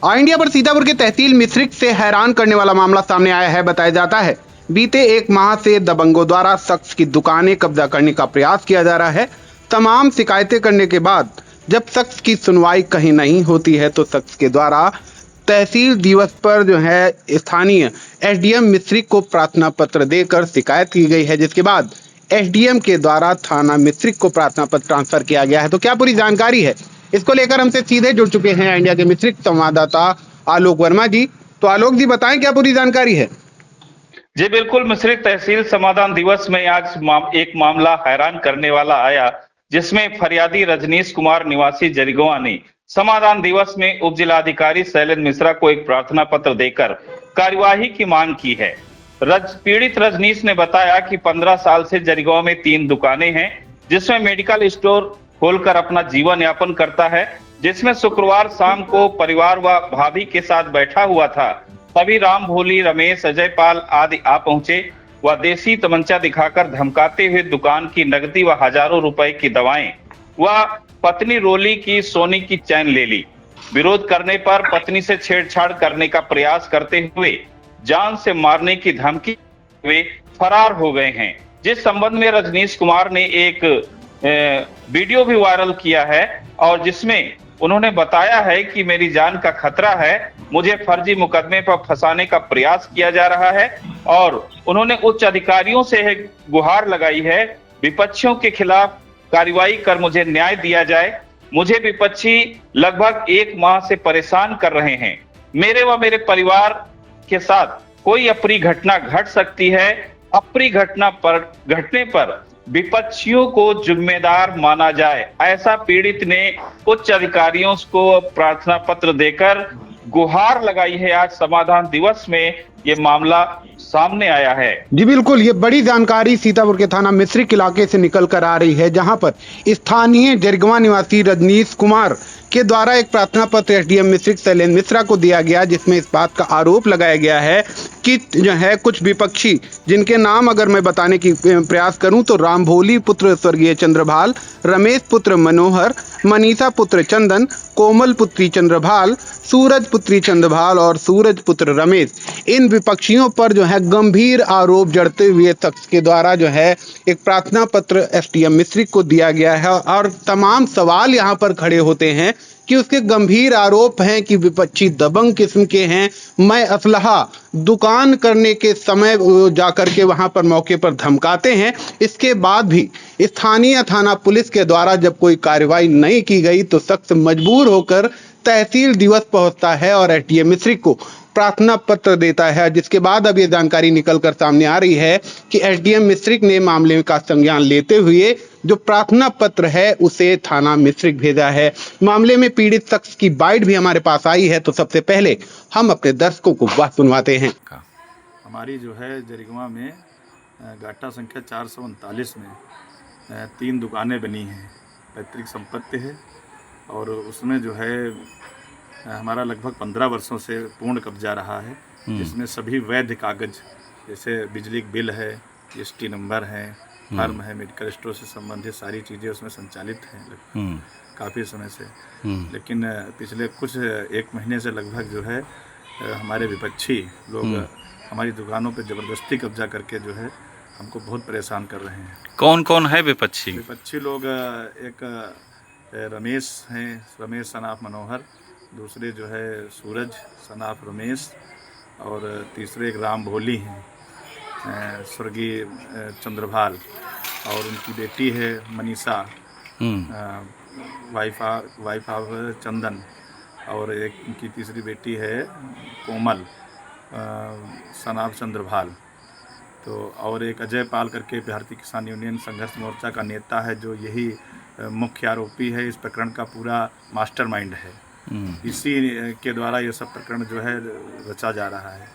All India पर सीतापुर के तहसील मिश्रिक से हैरान करने वाला मामला सामने आया है। बताया जाता है बीते एक माह से दबंगों द्वारा शख्स की दुकानें कब्जा करने का प्रयास किया जा रहा है। तमाम शिकायतें करने के बाद जब शख्स की सुनवाई कहीं नहीं होती है तो शख्स के द्वारा तहसील दिवस पर जो है स्थानीय एसडीएम मिश्रिक को प्रार्थना पत्र देकर शिकायत की गई है, जिसके बाद एसडीएम के द्वारा थाना मिश्रिक को प्रार्थना पत्र ट्रांसफर किया गया है। तो क्या पूरी जानकारी है, इसको लेकर हमसे सीधे जुड़ चुके हैं इंडिया के मिश्रिक संवाददाता आलोक वर्मा जी। तो आलोक जी बताएं क्या पूरी जानकारी है। जी बिल्कुल, मिश्रिक तहसील समाधान दिवस में आज एक मामला हैरान करने वाला आया, जिसमें फरियादी रजनीश कुमार निवासी जरिगोवा ने समाधान दिवस में उप जिलाधिकारी शैलेंद्र मिश्रा को एक प्रार्थना पत्र देकर कार्यवाही की मांग की है। पीड़ित रजनीश ने बताया कि 15 साल से जरिगोवा में 3 दुकानें हैं, जिसमें मेडिकल स्टोर खोलकर अपना जीवन यापन करता है। जिसमें शुक्रवार शाम को परिवार व भाभी के साथ बैठा हुआ था, तभी राम भोली, रमेश, अजय पाल आदि आ पहुंचे व देसी तमंचा दिखाकर धमकाते हुए दुकान की नकदी व हजारों रुपए की दवाएं व पत्नी रोली की सोने की चैन ले ली। विरोध करने पर पत्नी से छेड़छाड़ करने का प्रयास करते हुए जान से मारने की धमकी हुए फरार हो गए हैं। जिस संबंध में रजनीश कुमार ने एक वीडियो भी वायरल किया है और जिसमें उन्होंने बताया है कि मेरी जान का खतरा है, मुझे फर्जी मुकदमे पर फंसाने का प्रयास किया जा रहा है और उन्होंने उच्च अधिकारियों से गुहार लगाई है, विपक्षियों के खिलाफ कार्रवाई कर मुझे न्याय दिया जाए। मुझे विपक्षी लगभग 1 माह से परेशान कर रहे हैं। मेरे व मेरे परिवार के साथ कोई अप्रिय घटना घट सकती है। अप्रिय घटना पर घटने पर विपक्षियों को जिम्मेदार माना जाए, ऐसा पीड़ित ने उच्च अधिकारियों को प्रार्थना पत्र देकर गुहार लगाई है। आज समाधान दिवस में ये मामला सामने आया है। जी बिल्कुल, ये बड़ी जानकारी सीतापुर के थाना मिश्रिक इलाके से निकल कर आ रही है, जहां पर स्थानीय जरिगवा निवासी रजनीश कुमार के द्वारा एक प्रार्थना पत्र एसडीएम मिश्रिक शैलेंद्र मिश्रा को दिया गया, जिसमें इस बात का आरोप लगाया गया है कि जो है कुछ विपक्षी, जिनके नाम अगर मैं बताने की प्रयास करूं तो राम भोली पुत्र स्वर्गीय चंद्रभाल, रमेश पुत्र मनोहर, मनीषा पुत्र चंदन, कोमल पुत्री चंद्रभाल, सूरज पुत्री चंद्रभाल और सूरज पुत्र रमेश, इन विपक्षियों पर जो है गंभीर आरोप जड़ते हुए शख्स के द्वारा जो है एक प्रार्थना पत्र एसडीएम मिश्रिक को दिया गया है। और तमाम सवाल यहाँ पर खड़े होते हैं कि उसके गंभीर आरोप हैं कि विपक्षी दबंग किस्म के हैं। मैं असलहा दुकान करने के समय जाकर के वहां पर मौके पर धमकाते हैं। इसके बाद भी स्थानीय थाना पुलिस के द्वारा जब कोई कार्रवाई नहीं की गई तो शख्स मजबूर होकर तहसील दिवस पहुंचता है और एसडीएम मिश्रिक को प्रार्थना पत्र देता है, जिसके बाद अब ये जानकारी निकलकर सामने आ रही है कि एसडीएम मिश्रिक ने मामले का संज्ञान लेते हुए जो प्रार्थना पत्र है उसे थाना मिश्रिक भेजा है। मामले में पीड़ित शख्स की बाइट भी हमारे पास आई है, तो सबसे पहले हम अपने दर्शकों को वह सुनवाते हैं। हमारी जो है जरिगवा में गाटा संख्या 439 में 3 दुकानें बनी हैं, पैतृक संपत्ति है और उसमें जो है हमारा लगभग 15 वर्षों से पूर्ण कब्जा रहा है, जिसमें सभी वैध कागज जैसे बिजली बिल है, जीएसटी नंबर है, फर्म है, मेडिकल स्टोर से संबंधित सारी चीज़ें उसमें संचालित हैं काफ़ी समय से। लेकिन पिछले कुछ 1 महीने से लगभग जो है हमारे विपक्षी लोग हमारी दुकानों पे ज़बरदस्ती कब्जा करके जो है हमको बहुत परेशान कर रहे हैं। कौन कौन है विपक्षी? विपक्षी लोग एक रमेश हैं, रमेश सनाफ मनोहर, दूसरे जो है सूरज सनाफ रमेश और तीसरे एक राम भोली हैं, स्वर्गीय चंद्रभाल, और उनकी बेटी है मनीषा, वाइफ ऑफ चंदन, और एक उनकी तीसरी बेटी है कोमल सनाफ चंद्रभाल। तो और एक अजय पाल करके भारतीय किसान यूनियन संघर्ष मोर्चा का नेता है, जो यही मुख्य आरोपी है, इस प्रकरण का पूरा मास्टरमाइंड है। इसी के द्वारा ये सब प्रकरण जो है रचा जा रहा है।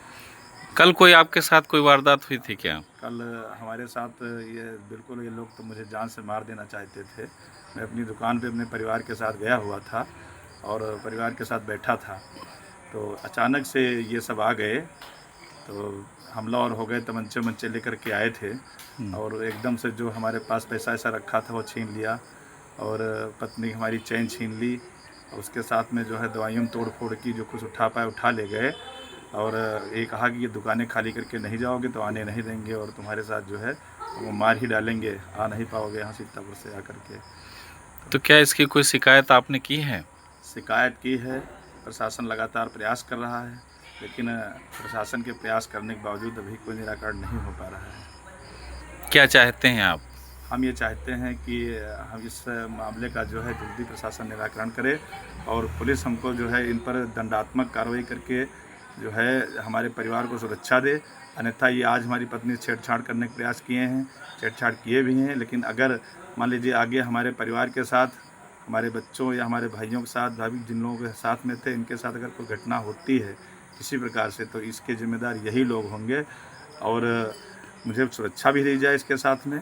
कल कोई आपके साथ कोई वारदात हुई थी क्या? कल हमारे साथ ये बिल्कुल, ये लोग तो मुझे जान से मार देना चाहते थे। मैं अपनी दुकान पे अपने परिवार के साथ गया हुआ था और परिवार के साथ बैठा था, तो अचानक से ये सब आ गए, तो हमला और हो गए, तमंचे लेकर के आए थे और एकदम से जो हमारे पास पैसा ऐसा रखा था वो छीन लिया और पत्नी हमारी चैन छीन ली उसके साथ में जो है दवाइयों में तोड़ फोड़ की जो कुछ उठा पाए उठा ले गए, और ये कहा कि ये दुकानें खाली करके नहीं जाओगे तो आने नहीं देंगे और तुम्हारे साथ जो है वो मार ही डालेंगे, आ नहीं पाओगे यहाँ सीतापुर से आकर के। तो क्या इसकी कोई शिकायत आपने की है? शिकायत की है, प्रशासन लगातार प्रयास कर रहा है, लेकिन प्रशासन के प्रयास करने के बावजूद अभी कोई निराकरण नहीं हो पा रहा है। क्या चाहते हैं आप? हम ये चाहते हैं कि हम इस मामले का जो है जल्दी प्रशासन निराकरण करे और पुलिस हमको जो है इन पर दंडात्मक कार्रवाई करके जो है हमारे परिवार को सुरक्षा दे। अन्यथा ये आज हमारी पत्नी छेड़छाड़ करने के प्रयास किए हैं, छेड़छाड़ किए भी हैं, लेकिन अगर मान लीजिए आगे हमारे परिवार के साथ, हमारे बच्चों या हमारे भाइयों के साथ, भाभी जिन लोगों के साथ में थे, इनके साथ अगर कोई घटना होती है किसी प्रकार से, तो इसके जिम्मेदार यही लोग होंगे और मुझे सुरक्षा भी दी जाए इसके साथ में।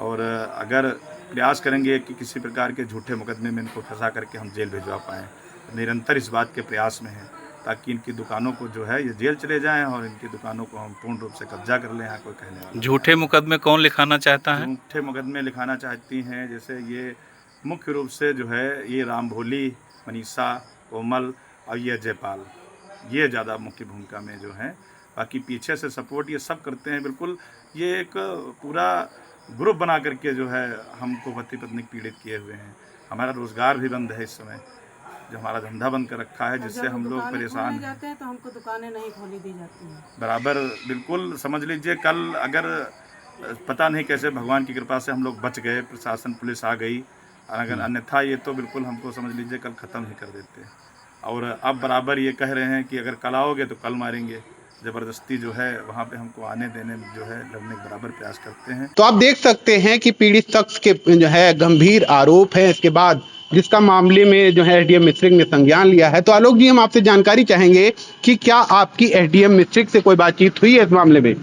और अगर प्रयास करेंगे कि किसी प्रकार के झूठे मुकदमे में इनको फंसा करके हम जेल भिजवा पाएँ, निरंतर इस बात के प्रयास में हैं ताकि इनकी दुकानों को जो है ये जेल चले जाएं और इनकी दुकानों को हम पूर्ण रूप से कब्जा कर लें। यहाँ कोई कहने वाला झूठे मुकदमे कौन लिखाना चाहता है? झूठे मुकदमे लिखाना चाहती हैं, जैसे ये मुख्य रूप से जो है ये राम भोली, मनीषा, कोमल और ये जयपाल, ये ज़्यादा मुख्य भूमिका में जो हैं। बाकी पीछे से सपोर्ट ये सब करते हैं। बिल्कुल ये एक पूरा ग्रुप बना करके जो है हमको पति पत्नी पीड़ित किए हुए हैं। हमारा रोज़गार भी बंद है इस समय, जो हमारा धंधा बंद कर रखा है, जिससे हम लोग परेशान जाते हैं तो हमको दुकानें नहीं खोली दी जाती हैं बराबर। बिल्कुल समझ लीजिए कल अगर पता नहीं कैसे भगवान की कृपा से हम लोग बच गए, प्रशासन पुलिस आ गई, अगर अन्यथा ये तो बिल्कुल हमको समझ लीजिए कल ख़त्म ही कर देते। और अब बराबर ये कह रहे हैं कि अगर कल आओगे तो कल मारेंगे। ज़बरदस्ती जो है वहाँ पे हमको आने देने में जो है लड़ने के बराबर प्रयास करते हैं। तो आप देख सकते हैं कि पीड़ित शख्स के जो है गंभीर आरोप है, इसके बाद जिसका मामले में जो है एसडीएम मिश्रिक ने संज्ञान लिया है। तो आलोक जी, हम आपसे जानकारी चाहेंगे कि क्या आपकी एसडीएम मिश्रिक से कोई बातचीत हुई है इस मामले में?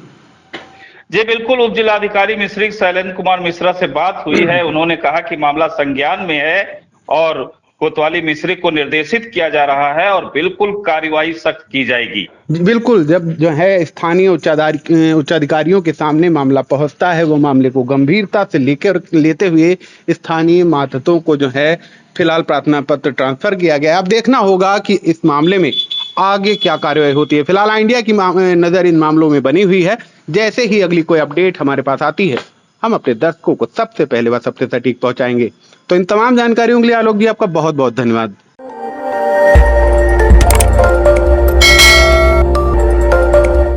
जी बिल्कुल, उप जिलाधिकारी मिश्रिक शैलेंद्र कुमार मिश्रा से बात हुई है। उन्होंने कहा कि मामला संज्ञान में है और कोतवाली मिश्रिक को निर्देशित किया जा रहा है और बिल्कुल कार्रवाई सख्त की जाएगी। बिल्कुल, जब जो है स्थानीय उच्चाधिकारियों के सामने मामला पहुंचता है, वो मामले को गंभीरता से लेते हुए स्थानीय मातहतों को जो है फिलहाल प्रार्थना पत्र ट्रांसफर किया गया। अब देखना होगा कि इस मामले में आगे क्या कार्रवाई होती है। फिलहाल इंडिया की नजर इन मामलों में बनी हुई है। जैसे ही अगली कोई अपडेट हमारे पास आती है, हम अपने दर्शकों को सबसे पहले व सबसे सटीक पहुंचाएंगे। तो इन तमाम जानकारियों के लिए आलोक जी आपका बहुत बहुत धन्यवाद।